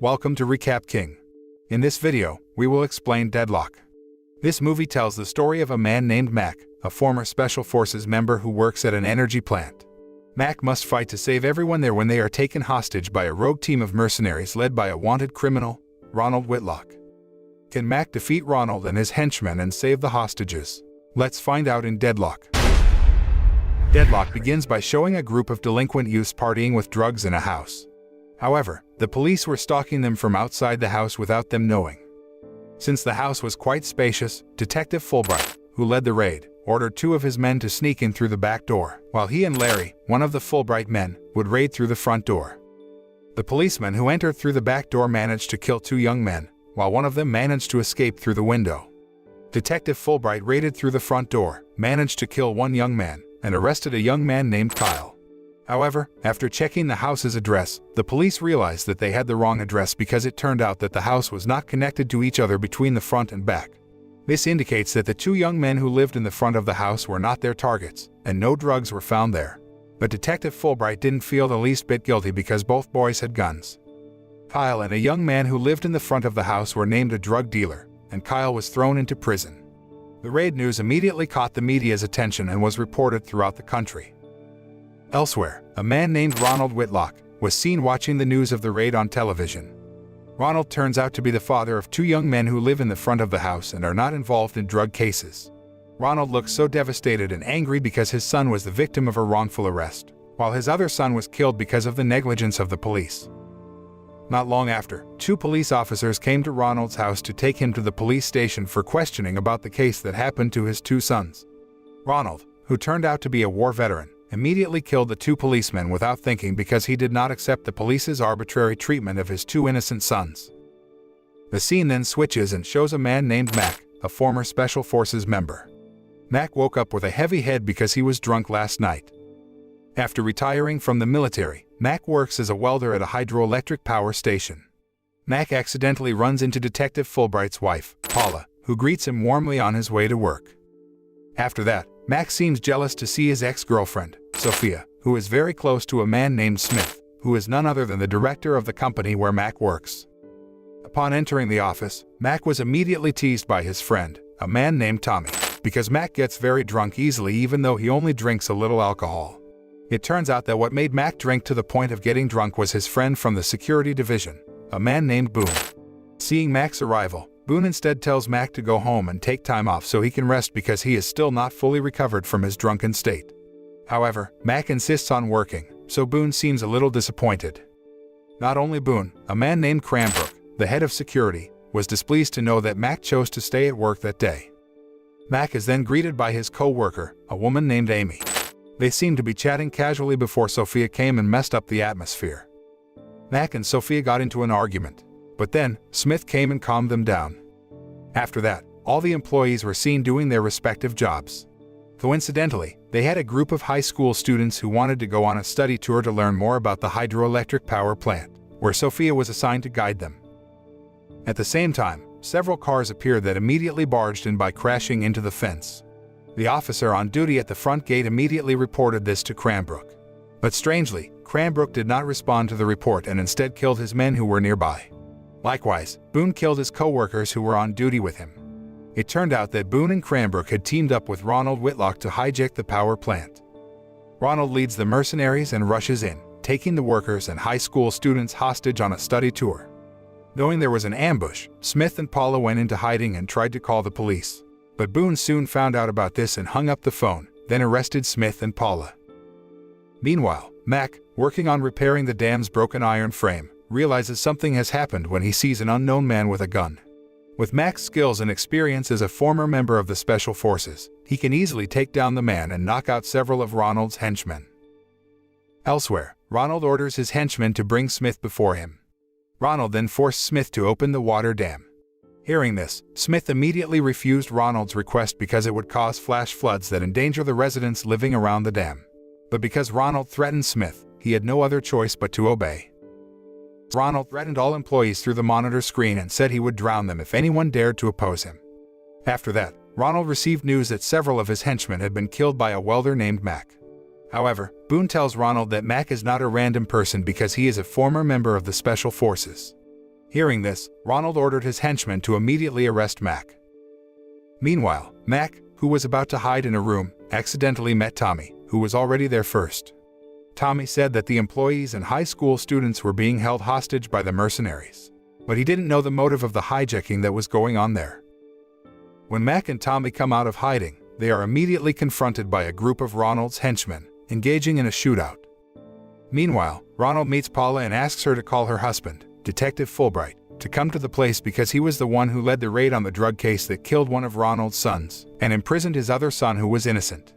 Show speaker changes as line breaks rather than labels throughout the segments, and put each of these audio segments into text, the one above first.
Welcome to Recap King. In this video, we will explain Deadlock. This movie tells the story of a man named Mac, a former Special Forces member who works at an energy plant. Mac must fight to save everyone there when they are taken hostage by a rogue team of mercenaries led by a wanted criminal, Ronald Whitlock. Can Mac defeat Ronald and his henchmen and save the hostages? Let's find out in Deadlock. Deadlock begins by showing a group of delinquent youths partying with drugs in a house. However, the police were stalking them from outside the house without them knowing. Since the house was quite spacious, Detective Fulbright, who led the raid, ordered 2 of his men to sneak in through the back door, while he and Larry, one of the Fulbright men, would raid through the front door. The policeman who entered through the back door managed to kill 2 young men, while one of them managed to escape through the window. Detective Fulbright raided through the front door, managed to kill 1 young man, and arrested a young man named Kyle. However, after checking the house's address, the police realized that they had the wrong address because it turned out that the house was not connected to each other between the front and back. This indicates that the 2 young men who lived in the front of the house were not their targets, and no drugs were found there. But Detective Fulbright didn't feel the least bit guilty because both boys had guns. Kyle and a young man who lived in the front of the house were named a drug dealer, and Kyle was thrown into prison. The raid news immediately caught the media's attention and was reported throughout the country. Elsewhere, a man named Ronald Whitlock was seen watching the news of the raid on television. Ronald turns out to be the father of 2 young men who live in the front of the house and are not involved in drug cases. Ronald looks so devastated and angry because his son was the victim of a wrongful arrest, while his other son was killed because of the negligence of the police. Not long after, 2 police officers came to Ronald's house to take him to the police station for questioning about the case that happened to his 2 sons. Ronald, who turned out to be a war veteran, immediately killed the 2 policemen without thinking because he did not accept the police's arbitrary treatment of his 2 innocent sons. The scene then switches and shows a man named Mac, a former Special Forces member. Mac woke up with a heavy head because he was drunk last night. After retiring from the military, Mac works as a welder at a hydroelectric power station. Mac accidentally runs into Detective Fulbright's wife, Paula, who greets him warmly on his way to work. After that, Mac seems jealous to see his ex-girlfriend, Sophia, who is very close to a man named Smith, who is none other than the director of the company where Mac works. Upon entering the office, Mac was immediately teased by his friend, a man named Tommy, because Mac gets very drunk easily even though he only drinks a little alcohol. It turns out that what made Mac drink to the point of getting drunk was his friend from the security division, a man named Boone. Seeing Mac's arrival, Boone instead tells Mac to go home and take time off so he can rest because he is still not fully recovered from his drunken state. However, Mac insists on working, so Boone seems a little disappointed. Not only Boone, a man named Cranbrook, the head of security, was displeased to know that Mac chose to stay at work that day. Mac is then greeted by his co-worker, a woman named Amy. They seemed to be chatting casually before Sophia came and messed up the atmosphere. Mac and Sophia got into an argument, but then Smith came and calmed them down. After that, all the employees were seen doing their respective jobs. Coincidentally, they had a group of high school students who wanted to go on a study tour to learn more about the hydroelectric power plant, where Sophia was assigned to guide them. At the same time, several cars appeared that immediately barged in by crashing into the fence. The officer on duty at the front gate immediately reported this to Cranbrook. But strangely, Cranbrook did not respond to the report and instead killed his men who were nearby. Likewise, Boone killed his co-workers who were on duty with him. It turned out that Boone and Cranbrook had teamed up with Ronald Whitlock to hijack the power plant. Ronald leads the mercenaries and rushes in, taking the workers and high school students hostage on a study tour. Knowing there was an ambush, Smith and Paula went into hiding and tried to call the police. But Boone soon found out about this and hung up the phone, then arrested Smith and Paula. Meanwhile, Mac, working on repairing the dam's broken iron frame, realizes something has happened when he sees an unknown man with a gun. With Mac's skills and experience as a former member of the Special Forces, he can easily take down the man and knock out several of Ronald's henchmen. Elsewhere, Ronald orders his henchmen to bring Smith before him. Ronald then forced Smith to open the water dam. Hearing this, Smith immediately refused Ronald's request because it would cause flash floods that endanger the residents living around the dam. But because Ronald threatened Smith, he had no other choice but to obey. Ronald threatened all employees through the monitor screen and said he would drown them if anyone dared to oppose him. After that, Ronald received news that several of his henchmen had been killed by a welder named Mac. However, Boone tells Ronald that Mac is not a random person because he is a former member of the Special Forces. Hearing this, Ronald ordered his henchmen to immediately arrest Mac. Meanwhile, Mac, who was about to hide in a room, accidentally met Tommy, who was already there first. Tommy said that the employees and high school students were being held hostage by the mercenaries, but he didn't know the motive of the hijacking that was going on there. When Mac and Tommy come out of hiding, they are immediately confronted by a group of Ronald's henchmen, engaging in a shootout. Meanwhile, Ronald meets Paula and asks her to call her husband, Detective Fulbright, to come to the place because he was the one who led the raid on the drug case that killed one of Ronald's sons and imprisoned his other son who was innocent.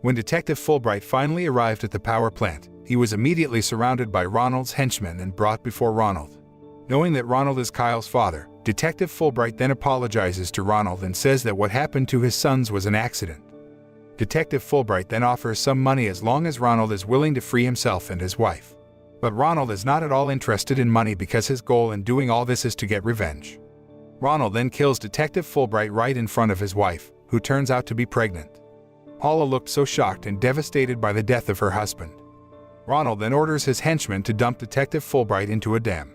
When Detective Fulbright finally arrived at the power plant, he was immediately surrounded by Ronald's henchmen and brought before Ronald. Knowing that Ronald is Kyle's father, Detective Fulbright then apologizes to Ronald and says that what happened to his sons was an accident. Detective Fulbright then offers some money as long as Ronald is willing to free himself and his wife. But Ronald is not at all interested in money because his goal in doing all this is to get revenge. Ronald then kills Detective Fulbright right in front of his wife, who turns out to be pregnant. Paula looked so shocked and devastated by the death of her husband. Ronald then orders his henchmen to dump Detective Fulbright into a dam.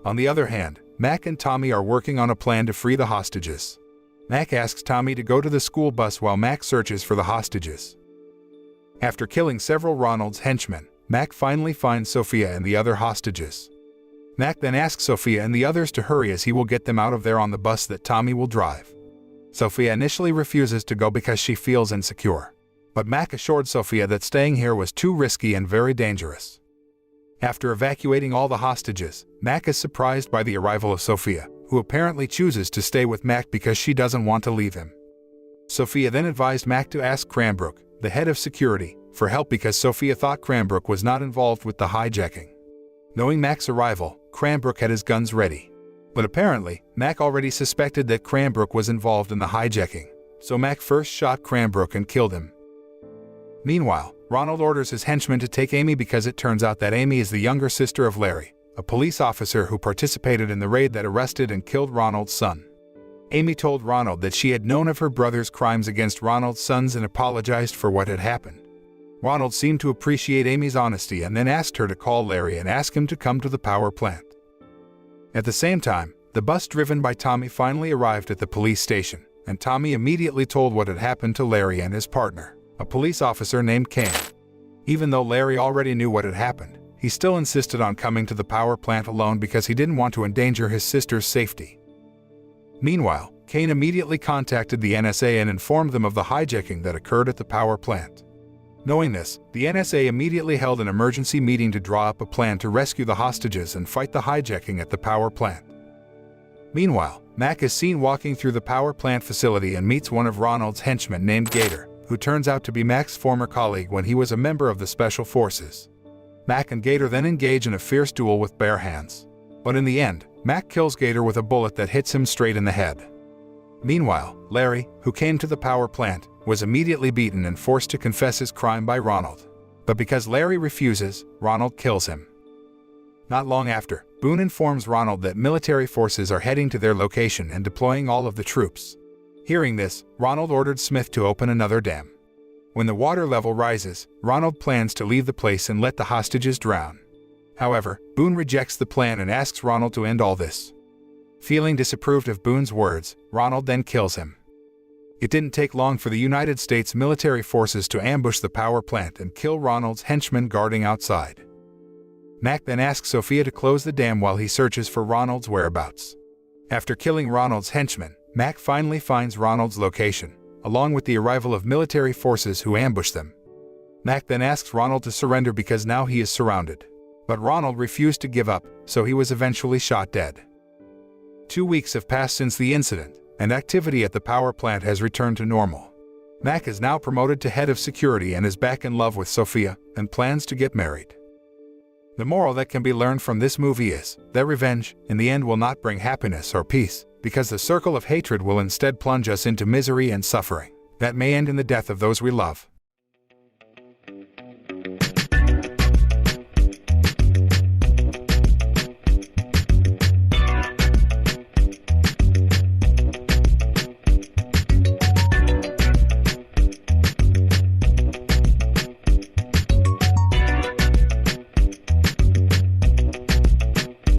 On the other hand, Mac and Tommy are working on a plan to free the hostages. Mac asks Tommy to go to the school bus while Mac searches for the hostages. After killing several Ronald's henchmen, Mac finally finds Sophia and the other hostages. Mac then asks Sophia and the others to hurry as he will get them out of there on the bus that Tommy will drive. Sophia initially refuses to go because she feels insecure, but Mac assured Sophia that staying here was too risky and very dangerous. After evacuating all the hostages, Mac is surprised by the arrival of Sophia, who apparently chooses to stay with Mac because she doesn't want to leave him. Sophia then advised Mac to ask Cranbrook, the head of security, for help because Sophia thought Cranbrook was not involved with the hijacking. Knowing Mac's arrival, Cranbrook had his guns ready. But apparently, Mac already suspected that Cranbrook was involved in the hijacking, so Mac first shot Cranbrook and killed him. Meanwhile, Ronald orders his henchmen to take Amy because it turns out that Amy is the younger sister of Larry, a police officer who participated in the raid that arrested and killed Ronald's son. Amy told Ronald that she had known of her brother's crimes against Ronald's sons and apologized for what had happened. Ronald seemed to appreciate Amy's honesty and then asked her to call Larry and ask him to come to the power plant. At the same time, the bus driven by Tommy finally arrived at the police station, and Tommy immediately told what had happened to Larry and his partner, a police officer named Kane. Even though Larry already knew what had happened, he still insisted on coming to the power plant alone because he didn't want to endanger his sister's safety. Meanwhile, Kane immediately contacted the NSA and informed them of the hijacking that occurred at the power plant. Knowing this, the NSA immediately held an emergency meeting to draw up a plan to rescue the hostages and fight the hijacking at the power plant. Meanwhile, Mac is seen walking through the power plant facility and meets one of Ronald's henchmen named Gator, who turns out to be Mac's former colleague when he was a member of the Special Forces. Mac and Gator then engage in a fierce duel with bare hands. But in the end, Mac kills Gator with a bullet that hits him straight in the head. Meanwhile, Larry, who came to the power plant, was immediately beaten and forced to confess his crime by Ronald. But because Larry refuses, Ronald kills him. Not long after, Boone informs Ronald that military forces are heading to their location and deploying all of the troops. Hearing this, Ronald ordered Smith to open another dam. When the water level rises, Ronald plans to leave the place and let the hostages drown. However, Boone rejects the plan and asks Ronald to end all this. Feeling disapproved of Boone's words, Ronald then kills him. It didn't take long for the United States military forces to ambush the power plant and kill Ronald's henchmen guarding outside. Mac then asks Sophia to close the dam while he searches for Ronald's whereabouts. After killing Ronald's henchmen, Mac finally finds Ronald's location, along with the arrival of military forces who ambush them. Mac then asks Ronald to surrender because now he is surrounded. But Ronald refused to give up, so he was eventually shot dead. 2 weeks have passed since the incident, and activity at the power plant has returned to normal. Mac is now promoted to head of security and is back in love with Sophia and plans to get married. The moral that can be learned from this movie is that revenge, in the end, will not bring happiness or peace, because the circle of hatred will instead plunge us into misery and suffering that may end in the death of those we love.